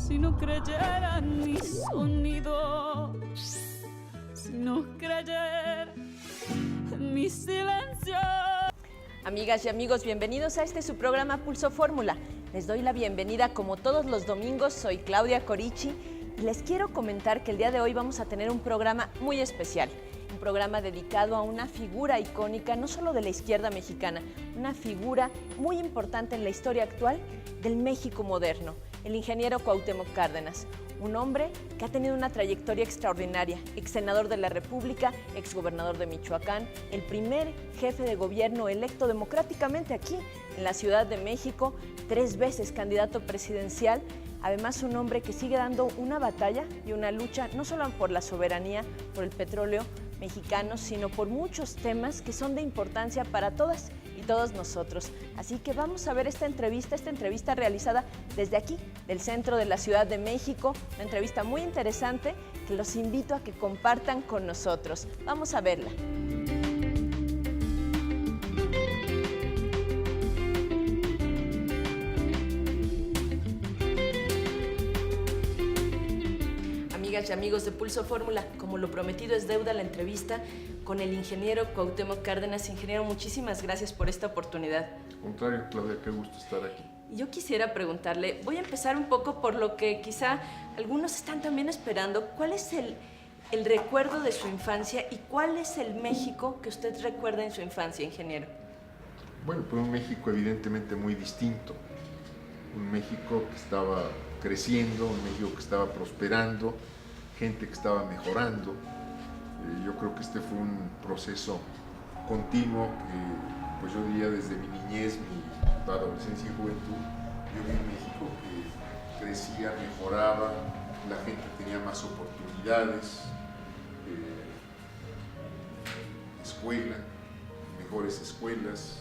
si no creyera en mi sonido, si no creyera en mi silencio. Amigas y amigos, bienvenidos a su programa Pulso Fórmula. Les doy la bienvenida como todos los domingos, soy Claudia Corichi y les quiero comentar que el día de hoy vamos a tener un programa muy especial. Un programa dedicado a una figura icónica, no solo de la izquierda mexicana, una figura muy importante en la historia actual del México moderno, el ingeniero Cuauhtémoc Cárdenas. Un hombre que ha tenido una trayectoria extraordinaria, ex senador de la República, ex gobernador de Michoacán, el primer jefe de gobierno electo democráticamente aquí en la Ciudad de México, 3 veces candidato presidencial. Además, un hombre que sigue dando una batalla y una lucha no solo por la soberanía, por el petróleo mexicano, sino por muchos temas que son de importancia para todas y todos nosotros. Así que vamos a ver esta entrevista realizada desde aquí, del centro de la Ciudad de México, una entrevista muy interesante que los invito a que compartan con nosotros. Vamos a verla. Amigas y amigos de Pulso Fórmula, como lo prometido es deuda, la entrevista con el ingeniero Cuauhtémoc Cárdenas. Ingeniero, muchísimas gracias por esta oportunidad. Al contrario, Claudia, qué gusto estar aquí. Yo quisiera preguntarle, voy a empezar un poco por lo que quizá algunos están también esperando. ¿Cuál es el recuerdo de su infancia y cuál es el México que usted recuerda en su infancia, ingeniero? Bueno, pues un México evidentemente muy distinto. Un México que estaba creciendo, un México que estaba prosperando, gente que estaba mejorando. Yo creo que este fue un proceso continuo que, pues yo diría desde mi niñez, mi adolescencia y juventud, yo vi un México que crecía, mejoraba, la gente tenía más oportunidades, escuela, mejores escuelas,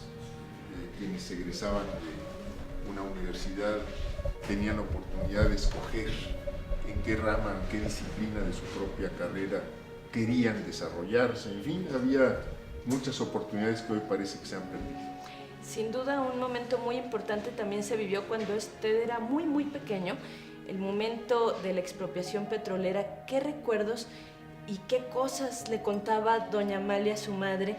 quienes egresaban de una universidad tenían la oportunidad de escoger en qué rama, en qué disciplina de su propia carrera querían desarrollarse. En fin, había muchas oportunidades que hoy parece que se han perdido. Sin duda, un momento muy importante también se vivió cuando usted era muy pequeño, el momento de la expropiación petrolera. ¿Qué recuerdos y qué cosas le contaba doña Amalia, su madre,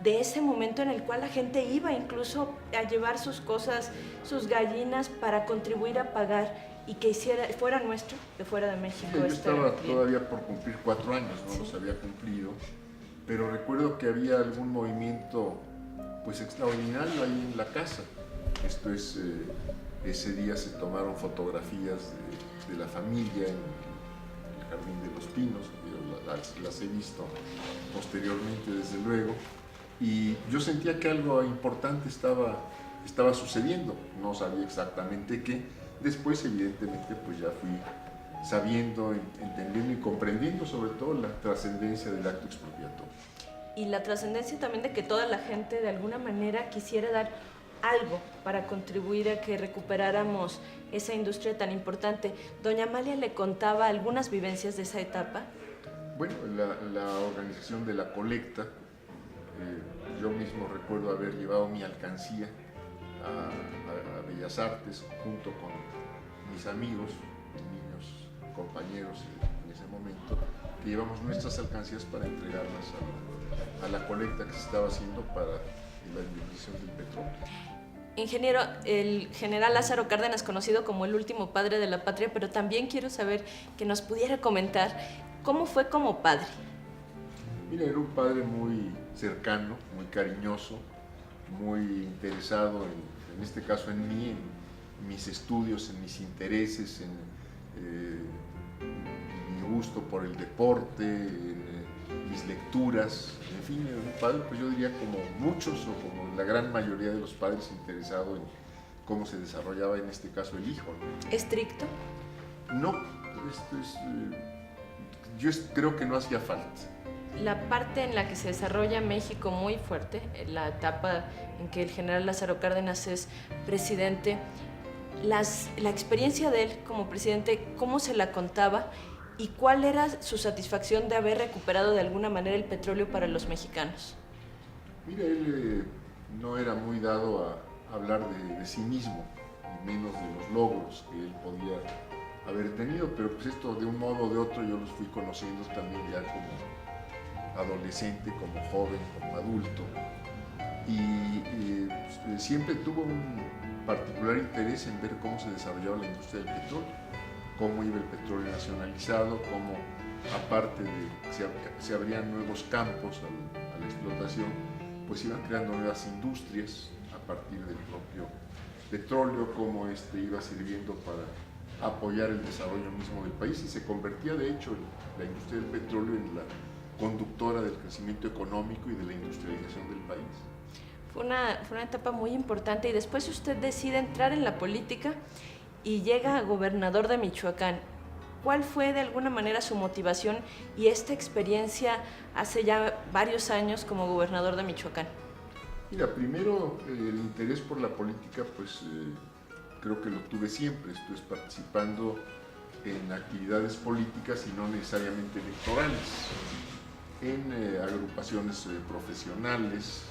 de ese momento en el cual la gente iba incluso a llevar sus cosas, sus gallinas, para contribuir a pagar y que fuera nuestro, de fuera de México? Sí, yo estaba todavía por cumplir 4 años, no sí los había cumplido, pero recuerdo que había algún movimiento pues extraordinario ahí en la casa. Esto es, ese día se tomaron fotografías de la familia en el Jardín de los Pinos, yo las he visto posteriormente desde luego, y yo sentía que algo importante estaba sucediendo, no sabía exactamente qué. Después, evidentemente, pues ya fui sabiendo, entendiendo y comprendiendo sobre todo la trascendencia del acto expropiatorio. Y la trascendencia también de que toda la gente de alguna manera quisiera dar algo para contribuir a que recuperáramos esa industria tan importante. Doña Amalia le contaba algunas vivencias de esa etapa. Bueno, la organización de la colecta, yo mismo recuerdo haber llevado mi alcancía a Bellas Artes junto con mis amigos, niños, compañeros en ese momento, que llevamos nuestras alcancías para entregarlas a la colecta que se estaba haciendo para la indemnización del petróleo. Ingeniero, el general Lázaro Cárdenas, conocido como el último padre de la patria, pero también quiero saber que nos pudiera comentar cómo fue como padre. Mira, era un padre muy cercano, muy cariñoso, muy interesado en este caso en mí, en mis estudios, en mis intereses, en mi gusto por el deporte, en mis lecturas, en fin, era un padre, pues yo diría como muchos o como la gran mayoría de los padres interesado en cómo se desarrollaba en este caso el hijo, ¿no? ¿Estricto? No, yo creo que no hacía falta. La parte en la que se desarrolla México muy fuerte, la etapa en que el general Lázaro Cárdenas es presidente, la experiencia de él como presidente, ¿cómo se la contaba? ¿Y cuál era su satisfacción de haber recuperado de alguna manera el petróleo para los mexicanos? Mira, él no era muy dado a hablar de sí mismo, ni menos de los logros que él podía haber tenido, pero pues esto de un modo o de otro yo los fui conociendo también ya como adolescente, como joven, como adulto, y siempre tuvo un particular interés en ver cómo se desarrollaba la industria del petróleo, cómo iba el petróleo nacionalizado, cómo aparte de que se abrían nuevos campos a la explotación, pues iban creando nuevas industrias a partir del propio petróleo, cómo iba sirviendo para apoyar el desarrollo mismo del país, y se convertía de hecho la industria del petróleo en la conductora del crecimiento económico y de la industrialización del país. Fue una etapa muy importante, y después usted decide entrar en la política y llega a gobernador de Michoacán. ¿Cuál fue de alguna manera su motivación y esta experiencia hace ya varios años como gobernador de Michoacán? Mira, primero el interés por la política, pues creo que lo tuve siempre. Estuve participando en actividades políticas y no necesariamente electorales, en agrupaciones profesionales,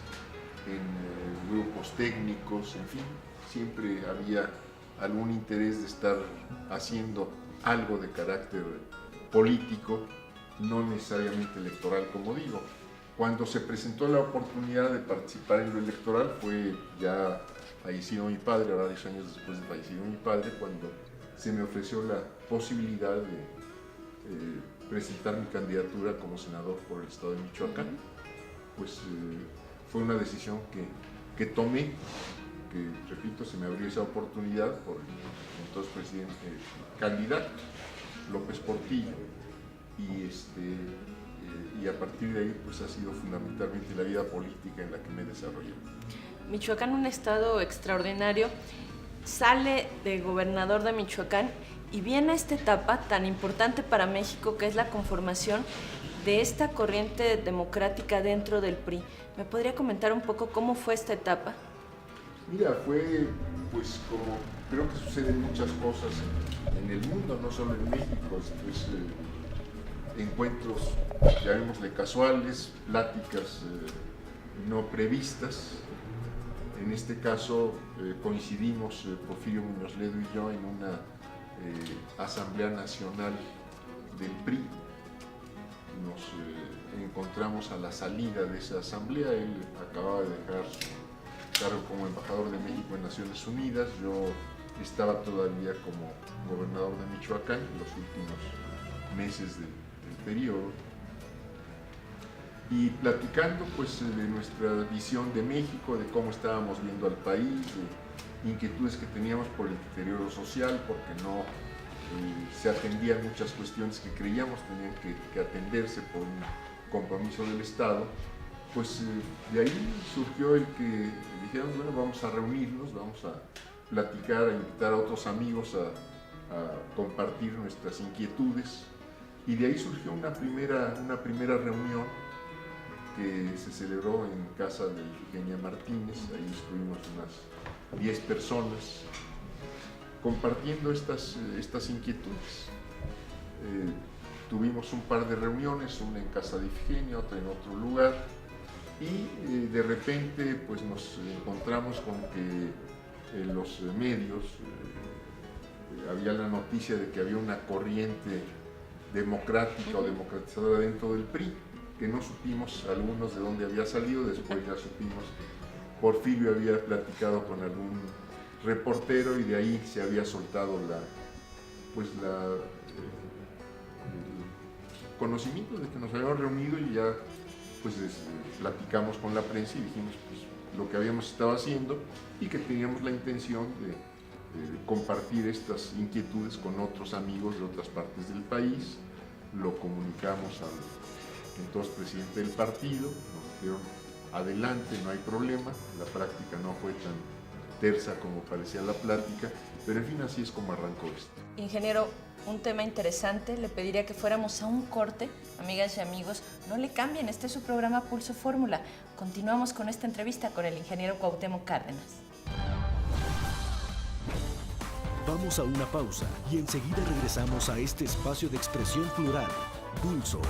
en grupos técnicos, en fin, siempre había algún interés de estar haciendo algo de carácter político, no necesariamente electoral, como digo. Cuando se presentó la oportunidad de participar en lo electoral, fue ya fallecido mi padre, ahora 10 años después de fallecido mi padre, cuando se me ofreció la posibilidad de presentar mi candidatura como senador por el estado de Michoacán. Pues fue una decisión que tomé, que repito, se me abrió esa oportunidad por el entonces presidente candidato López Portillo, y a partir de ahí pues ha sido fundamentalmente la vida política en la que me he desarrollado. Michoacán, un estado extraordinario, sale de gobernador de Michoacán y viene esta etapa tan importante para México, que es la conformación de esta corriente democrática dentro del PRI. ¿Me podría comentar un poco cómo fue esta etapa? Mira, fue pues como creo que suceden muchas cosas en el mundo, no solo en México, pues, encuentros, llamémosle casuales, pláticas no previstas. En este caso coincidimos Porfirio Muñoz Ledo y yo en una Asamblea Nacional del PRI. Nos encontramos a la salida de esa asamblea. Él acababa de dejar su cargo como embajador de México en Naciones Unidas. Yo estaba todavía como gobernador de Michoacán en los últimos meses del periodo, y platicando pues de nuestra visión de México, de cómo estábamos viendo al país, de inquietudes que teníamos por el deterioro social, porque no se atendían muchas cuestiones que creíamos tenían que atenderse por un compromiso del Estado. Pues de ahí surgió el que dijeron, bueno, vamos a reunirnos, vamos a platicar, a invitar a otros amigos a compartir nuestras inquietudes, y de ahí surgió una primera reunión que se celebró en casa de Ifigenia Martínez. Ahí estuvimos unas 10 personas compartiendo estas inquietudes. Tuvimos un par de reuniones, una en casa de Ifigenia, otra en otro lugar, y de repente pues nos encontramos con que en los medios había la noticia de que había una corriente democrática o democratizadora dentro del PRI, que no supimos algunos de dónde había salido. Después ya supimos, Porfirio había platicado con algún reportero y de ahí se había soltado el conocimiento de que nos habíamos reunido, y ya pues platicamos con la prensa y dijimos pues lo que habíamos estado haciendo y que teníamos la intención de compartir estas inquietudes con otros amigos de otras partes del país. Lo comunicamos al entonces presidente del partido, nos dijeron adelante, no hay problema. La práctica no fue tan tersa como parecía la plática, pero en fin, así es como arrancó esto. Ingeniero, un tema interesante, le pediría que fuéramos a un corte. Amigas y amigos, no le cambien, este es su programa Pulso Fórmula. Continuamos con esta entrevista con el ingeniero Cuauhtémoc Cárdenas. Vamos a una pausa y enseguida regresamos a este espacio de expresión plural, Pulso.